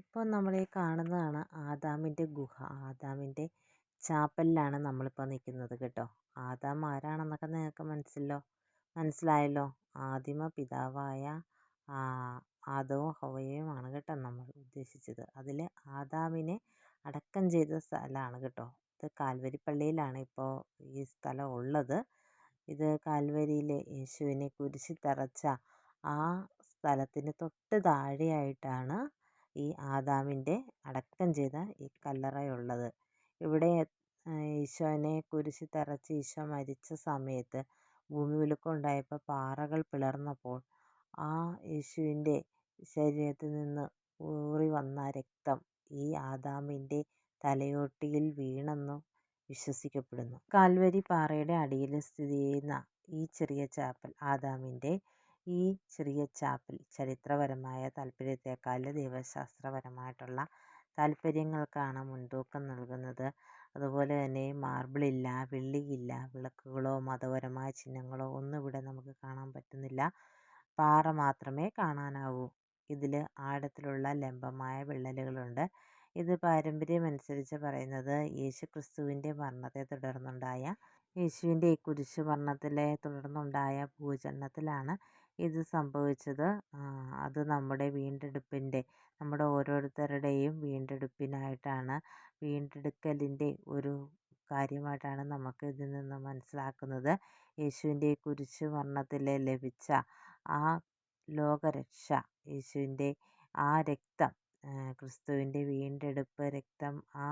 ഇപ്പോൾ നമ്മൾ ഈ കാണുന്നതാണ് ആദാമിൻ്റെ ഗുഹ. ആദാമിൻ്റെ ചാപ്പലിലാണ് നമ്മളിപ്പോൾ നിൽക്കുന്നത് കേട്ടോ. ആദാം ആരാണെന്നൊക്കെ നിങ്ങൾക്ക് മനസ്സിലായല്ലോ. ആദിമ പിതാവായ ആ, ആദവും ഹവ്വയുമാണ് കേട്ടോ നമ്മൾ ഉദ്ദേശിച്ചത്. അതിൽ ആദാമിനെ അടക്കം ചെയ്ത സ്ഥലമാണ് കേട്ടോ. ഇത് കാൽവരി പള്ളിയിലാണ് ഇപ്പോൾ ഈ സ്ഥലം ഉള്ളത്. ഇത് കാൽവരിയിലെ യേശുവിനെ കുരിശിൽ തറച്ച ആ സ്ഥലത്തിന് തൊട്ട് താഴെയായിട്ടാണ് ഈ ആദാമിൻ്റെ അടക്കം ചെയ്ത ഈ കല്ലറയുള്ളത്. ഇവിടെ ഈശോനെ കുരിശിൽ തറച്ച് ഈശോ മരിച്ച സമയത്ത് ഭൂമികുലുക്കം ഉണ്ടായപ്പോൾ പാറകൾ പിളർന്നപ്പോൾ ആ യേശുവിൻ്റെ ശരീരത്തിൽ നിന്ന് ഊറി വന്ന രക്തം ഈ ആദാമിൻ്റെ തലയോട്ടിയിൽ വീണെന്നും വിശ്വസിക്കപ്പെടുന്നു. കാൽവരി പാറയുടെ അടിയിൽ സ്ഥിതി ചെയ്യുന്ന ഈ ചെറിയ ചാപ്പൽ ആദാമിൻ്റെ ഈ ചെറിയ ചാപ്പൽ ചരിത്രപരമായ താല്പര്യത്തെക്കാൾ ദൈവശാസ്ത്രപരമായിട്ടുള്ള താല്പര്യങ്ങൾക്കാണ് മുൻതൂക്കം നൽകുന്നത്. അതുപോലെ തന്നെ മാർബിളില്ല, വെള്ളിയില്ല, വിളക്കുകളോ മതപരമായ ചിഹ്നങ്ങളോ ഒന്നും ഇവിടെ നമുക്ക് കാണാൻ പറ്റുന്നില്ല. പാറ മാത്രമേ കാണാനാവൂ. ഇതിൽ ആഴത്തിലുള്ള ലംബമായ വിള്ളലുകളുണ്ട്. ഇത് പാരമ്പര്യമനുസരിച്ച് പറയുന്നത് യേശുക്രിസ്തുവിൻ്റെ മരണത്തെ തുടർന്നുണ്ടായ യേശുവിൻ്റെ ഈ കുരിശ് മരണത്തിലെ തുടർന്നുണ്ടായ ഭൂചലനത്തിലാണ് ഇത് സംഭവിച്ചത്. അത് നമ്മുടെ ഓരോരുത്തരുടെയും വീണ്ടെടുപ്പിനായിട്ടാണ്, വീണ്ടെടുക്കലിൻ്റെ ഒരു കാര്യമായിട്ടാണ് നമുക്ക് ഇതിൽ നിന്ന് മനസ്സിലാക്കുന്നത്. യേശുവിൻ്റെ കുരിശ് മരണത്തിൽ ലഭിച്ച ആ ലോകരക്ഷ, യേശുവിൻ്റെ ആ രക്തം, ക്രിസ്തുവിൻ്റെ വീണ്ടെടുപ്പ് രക്തം, ആ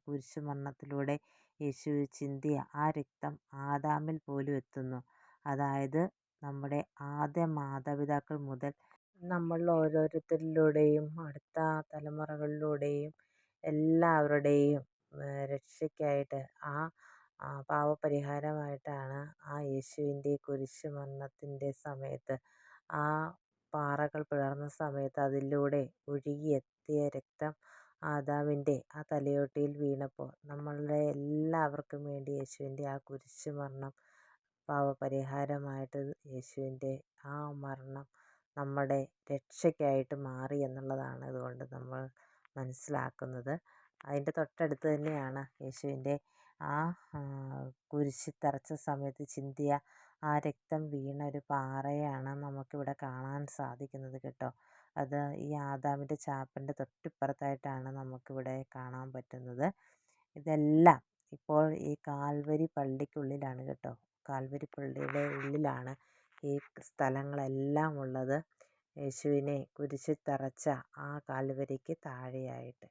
കുരിശ് മരണത്തിലൂടെ യേശു ചിന്തിയ ആ രക്തം ആദാമിൽ പോലും എത്തുന്നു. അതായത് നമ്മുടെ ആദ്യ മാതാപിതാക്കൾ മുതൽ നമ്മൾ ഓരോരുത്തരിലൂടെയും അടുത്ത തലമുറകളിലൂടെയും എല്ലാവരുടെയും രക്ഷയ്ക്കായിട്ട് ആ പാപപരിഹാരമായിട്ടാണ് ആ യേശുവിൻ്റെ കുരിശ് മരണത്തിൻ്റെ സമയത്ത്, ആ പാറകൾ പിളർന്ന സമയത്ത് അതിലൂടെ ഒഴുകിയെത്തിയ രക്തം ആദാമിൻ്റെ ആ തലയോട്ടിയിൽ വീണപ്പോൾ നമ്മളുടെ എല്ലാവർക്കും വേണ്ടി യേശുവിൻ്റെ ആ കുരിശ് മരണം പാപപരിഹാരമായിട്ട് യേശുവിൻ്റെ ആ മരണം നമ്മുടെ രക്ഷയ്ക്കായിട്ട് മാറി എന്നുള്ളതാണ് ഇതുകൊണ്ട് നമ്മൾ മനസ്സിലാക്കുന്നത്. അതിൻ്റെ തൊട്ടടുത്ത് തന്നെയാണ് യേശുവിൻ്റെ ആ കുരിശിൽ തറച്ച സമയത്ത് ചിന്തിയ ആ രക്തം വീണ ഒരു പാറയാണ് നമുക്കിവിടെ കാണാൻ സാധിക്കുന്നത് കേട്ടോ. അത് ഈ ആദാമിൻ്റെ ചാപ്പലിൻ്റെ തൊട്ടിപ്പുറത്തായിട്ടാണ് നമുക്കിവിടെ കാണാൻ പറ്റുന്നത്. ഇതെല്ലാം ഇപ്പോൾ ഈ കാൽവരി പള്ളിക്കുള്ളിലാണ് കേട്ടോ. കാൽവരി പള്ളിയുടെ ഉള്ളിലാണ് ഈ സ്ഥലങ്ങളെല്ലാം ഉള്ളത്. യേശുവിനെ കുരിശിൽ തറച്ച ആ കാൽവരിക്ക് താഴെയായിട്ട്.